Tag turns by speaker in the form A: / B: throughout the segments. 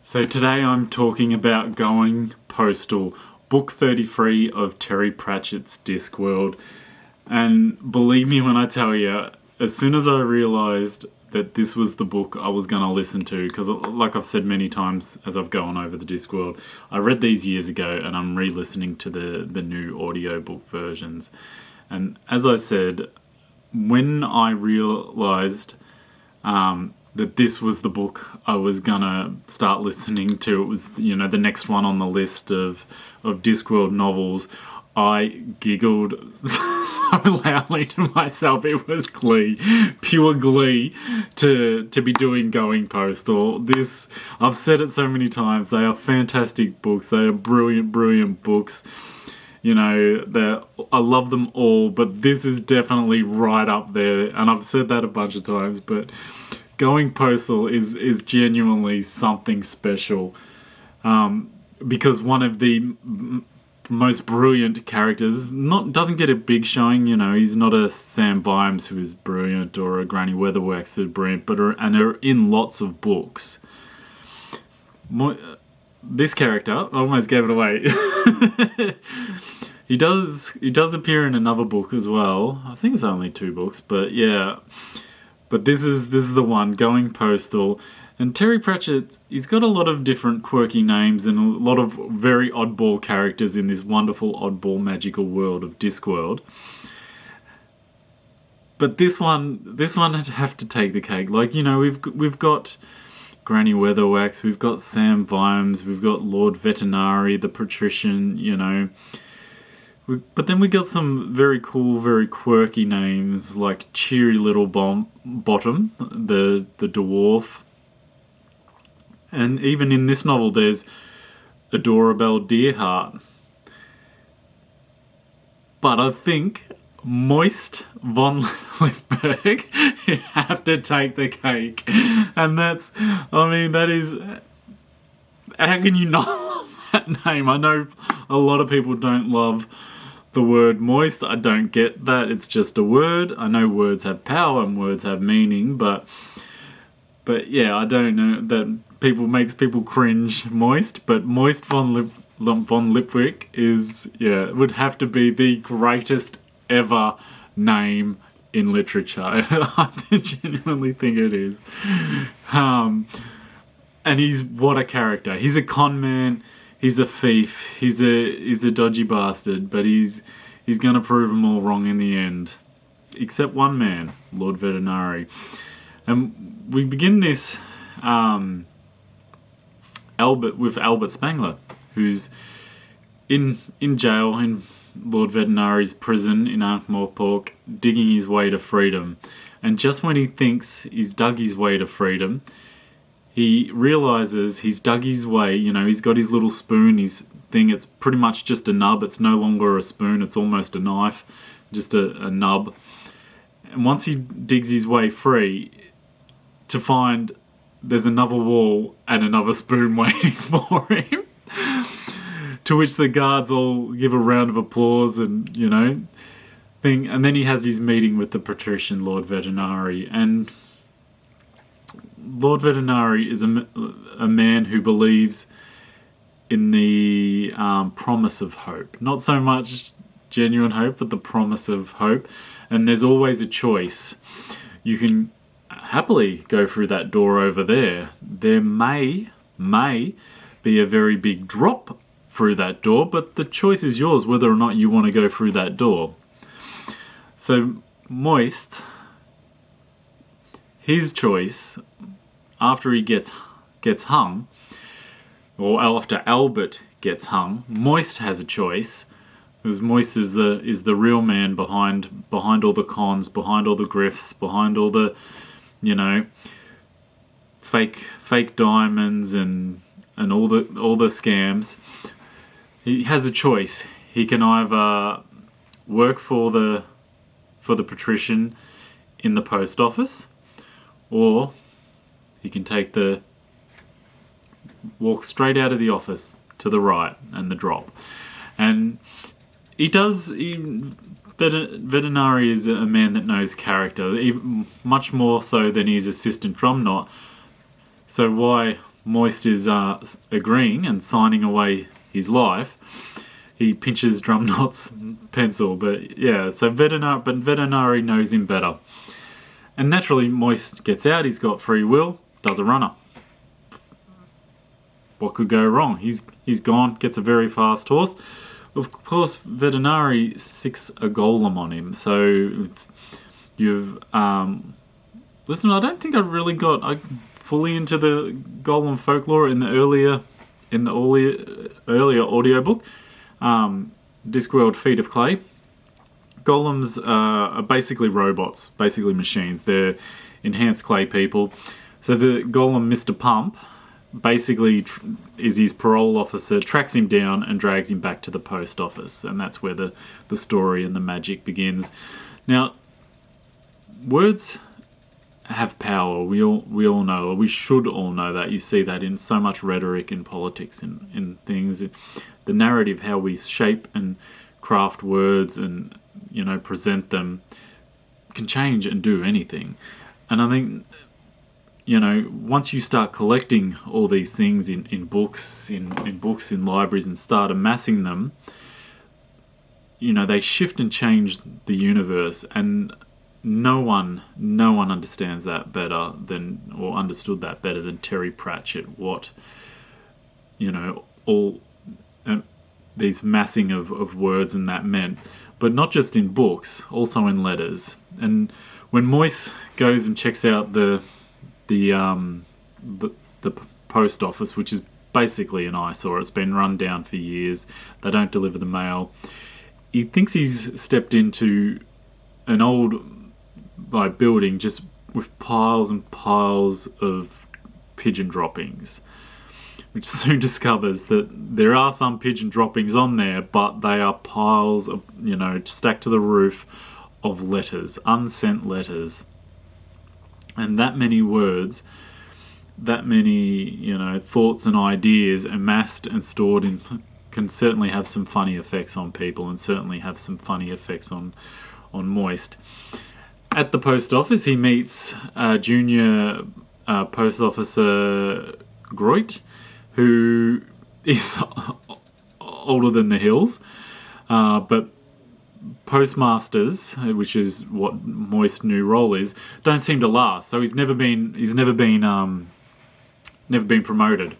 A: So today I'm talking about Going Postal, book 33 of Terry Pratchett's Discworld. And believe me when I tell you, as soon as I realised that this was the book I was going to listen to, because like I've said many times as I've gone over the Discworld, I read these years ago and I'm re-listening to the new audiobook versions. And as I said, when I realised that this was the book I was gonna start listening to, it was, the next one on the list of Discworld novels, I giggled so loudly to myself. It was glee, pure glee, to be doing Going Postal. This, I've said it so many times, they are fantastic books, they are brilliant books. I love them all, but this is definitely right up there, and I've said that a bunch of times, but Going Postal is genuinely something special, because one of the most brilliant characters doesn't get a big showing. He's not a Sam Vimes who is brilliant or a Granny Weatherwax who is brilliant, but are in lots of books. This character, I almost gave it away. He does appear in another book as well. I think it's only 2 books, but yeah. But this is the one, Going Postal. And Terry Pratchett, he's got a lot of different quirky names and a lot of very oddball characters in this wonderful oddball magical world of Discworld. But this one would have to take the cake. We've got Granny Weatherwax, we've got Sam Vimes, we've got Lord Vetinari, the patrician, But then we got some very cool, very quirky names like Cheery Little Bottom, the dwarf. And even in this novel there's Adorable Deerheart. But I think Moist von Lipberg have to take the cake. And that is... How can you not love that name? I know a lot of people don't love the word moist. I don't get that. It's just a word. I know words have power and words have meaning, but yeah, I don't know that makes people cringe. Moist, but Moist von Lipwick would have to be the greatest ever name in literature. I genuinely think it is. And he's what a character. He's a con man. He's a thief. He's a dodgy bastard, but he's gonna prove them all wrong in the end, except one man, Lord Vetinari. And we begin this Albert Spangler, who's in jail in Lord Vetinari's prison in Ankh-Morpork, digging his way to freedom. And just when he thinks he's dug his way to freedom, he realises he's dug his way. He's got his little spoon, his thing. It's pretty much just a nub. It's no longer a spoon. It's almost a knife, just a nub. And once he digs his way free, to find there's another wall and another spoon waiting for him. To which the guards all give a round of applause and, thing. And then he has his meeting with the patrician, Lord Vetinari. And Lord Vetinari is a man who believes in the promise of hope. Not so much genuine hope, but the promise of hope. And there's always a choice. You can happily go through that door over there. There may be a very big drop through that door, but the choice is yours whether or not you want to go through that door. So Moist, his choice, after he gets hung, or after Albert gets hung, Moist has a choice, because Moist is the real man behind all the cons, behind all the grifts, behind all the fake diamonds and all the scams. He has a choice. He can either work for the patrician in the post office, or he can walk straight out of the office to the right and the drop. And Vetinari is a man that knows character, even much more so than his assistant Drumknot. So why Moist is agreeing and signing away his life, he pinches Drumknot's pencil. But yeah, so Vetinari knows him better. And naturally, Moist gets out, he's got free will, does a runner. What could go wrong? He's gone, gets a very fast horse. Of course, Vetinari sicks a golem on him. So you've... listen, I don't think I really got fully into the golem folklore in the earlier audiobook. Discworld Feet of Clay. Golems are basically robots, basically machines. They're enhanced clay people. So the golem Mr. Pump basically is his parole officer, tracks him down and drags him back to the post office. And that's where the story and the magic begins. Now, words have power. We all know, or we should all know that. You see that in so much rhetoric in politics and in things. The narrative, how we shape and craft words and, present them, can change and do anything. And I think, once you start collecting all these things in books, in libraries, and start amassing them, they shift and change the universe. And no one understands that better than, or understood that better than Terry Pratchett. What, all these massing of words and that meant. But not just in books, also in letters. And when Moist goes and checks out the post office, which is basically an eyesore, it's been run down for years, they don't deliver the mail, he thinks he's stepped into an old building just with piles and piles of pigeon droppings, which soon discovers that there are some pigeon droppings on there, but they are piles of, stacked to the roof of letters, unsent letters. And that many words, that many, thoughts and ideas amassed and stored in can certainly have some funny effects on people, and certainly have some funny effects on Moist. At the post office, he meets junior post officer Groit, who is older than the hills, but postmasters, which is what Moist's new role is, don't seem to last. So he's never been promoted.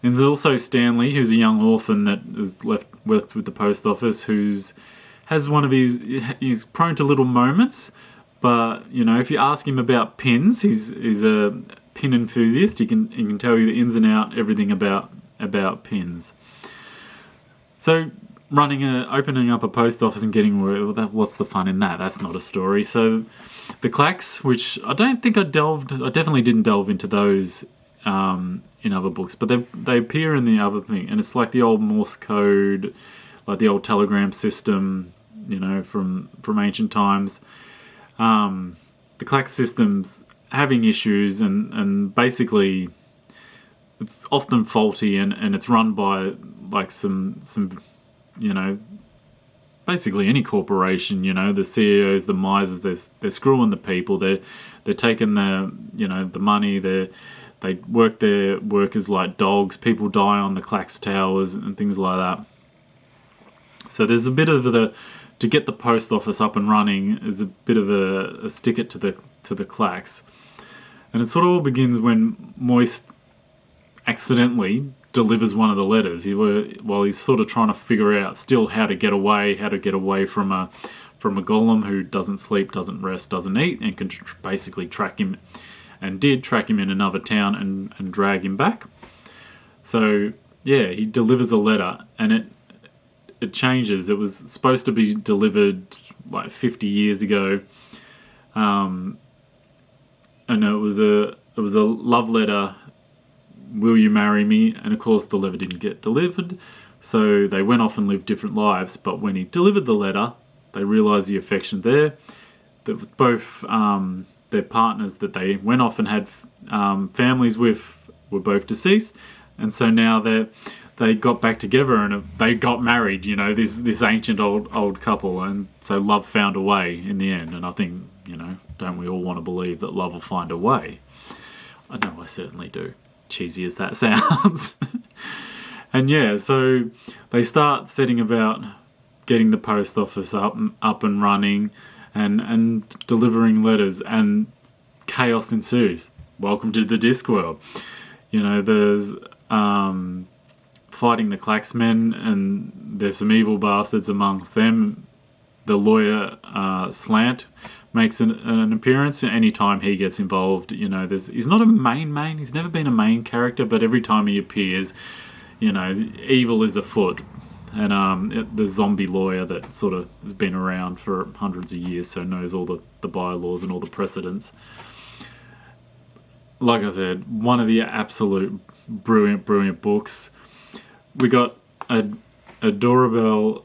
A: And there's also Stanley, who's a young orphan that is left with the post office, he's prone to little moments, but if you ask him about pins, he's a pin enthusiast. He can tell you the ins and out, everything about pins. So opening up a post office and getting word, what's the fun in that? That's not a story. So the clacks, which I definitely didn't delve into those in other books, but they appear in the other thing, and it's like the old Morse code, like the old telegram system, from ancient times. The clack system's having issues, and basically it's often faulty, and it's run by some basically any corporation. The CEOs, the misers, they're screwing the people. They're taking the money. They work their workers like dogs. People die on the clacks towers and things like that. So there's a bit of to get the post office up and running is a bit of a stick it to the clacks. And it sort of all begins when Moist accidentally delivers one of the letters. While he's sort of trying to figure out still how to get away from a golem who doesn't sleep, doesn't rest, doesn't eat, and can basically track him, and did track him in another town and drag him back. So yeah, he delivers a letter, and it changes. It was supposed to be delivered 50 years ago, and it was a love letter. Will you marry me? And of course the letter didn't get delivered, so they went off and lived different lives. But when he delivered the letter, they realised the affection there. That both their partners that they went off and had families with were both deceased, and so now they got back together and they got married. This ancient old couple, and so love found a way in the end. And I think don't we all want to believe that love will find a way? I know I certainly do. cheesy as that sounds. And yeah, so they start setting about getting the post office up and running and delivering letters, and chaos ensues. Welcome to the Discworld. You know, there's fighting the Klaxmen, and there's some evil bastards amongst them. The lawyer Slant makes an appearance. Anytime he gets involved, you know, he's not a main. He's never been a main character, but every time he appears, you know, evil is afoot. And the zombie lawyer that sort of has been around for hundreds of years, so knows all the bylaws and all the precedents. Like I said, one of the absolute brilliant books. We got adorable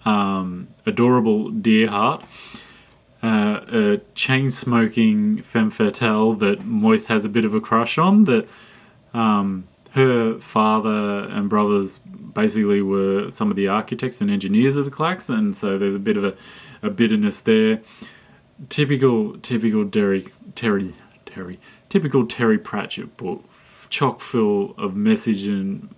A: Deerheart, a chain-smoking femme fatale that Moist has a bit of a crush on, that her father and brothers basically were some of the architects and engineers of the Clacks, and so there's a bit of a bitterness there. Typical Terry Pratchett book, chock full of message and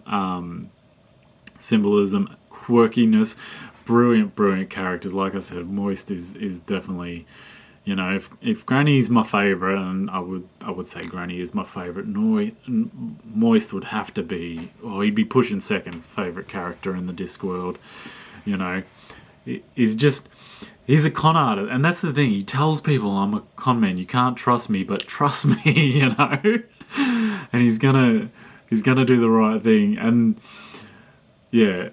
A: symbolism, quirkiness, brilliant characters. Like I said, Moist is definitely, you know, if Granny's my favourite, and I would say Granny is my favourite, Moist would have to be, he'd be pushing second favourite character in the Discworld. You know, he's a con artist, and that's the thing. He tells people, I'm a con man, you can't trust me, but trust me, you know. And he's gonna do the right thing. And yeah,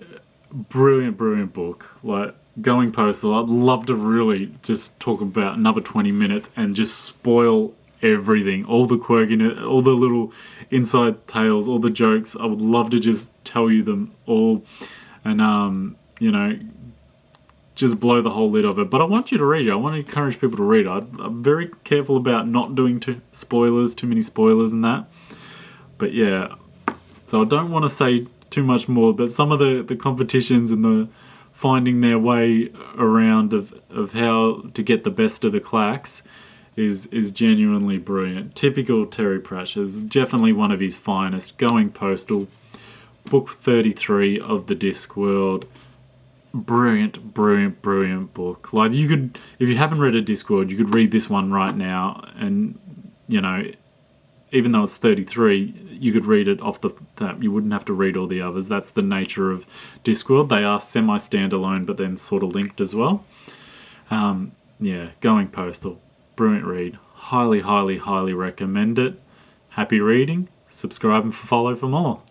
A: brilliant book. Like, Going Postal, I'd love to really just talk about another 20 minutes and just spoil everything, all the quirkiness, all the little inside tales, all the jokes. I would love to just tell you them all, and you know, just blow the whole lid of it. But I want you to read it. I want to encourage people to read it. I'm very careful about not doing too many spoilers and that. But yeah, so I don't want to say too much more, but some of the competitions and the finding their way around of how to get the best of the Clacks is genuinely brilliant. Typical Terry Pratchett. Is definitely one of his finest. Going Postal, book 33 of the Discworld. Brilliant book. Like, you could, if you haven't read a Discworld, you could read this one right now, and you know, even though it's 33, you could read it off the top. You wouldn't have to read all the others. That's the nature of Discworld. They are semi-standalone, but then sort of linked as well. Yeah, Going Postal. Brilliant read. Highly recommend it. Happy reading. Subscribe and follow for more.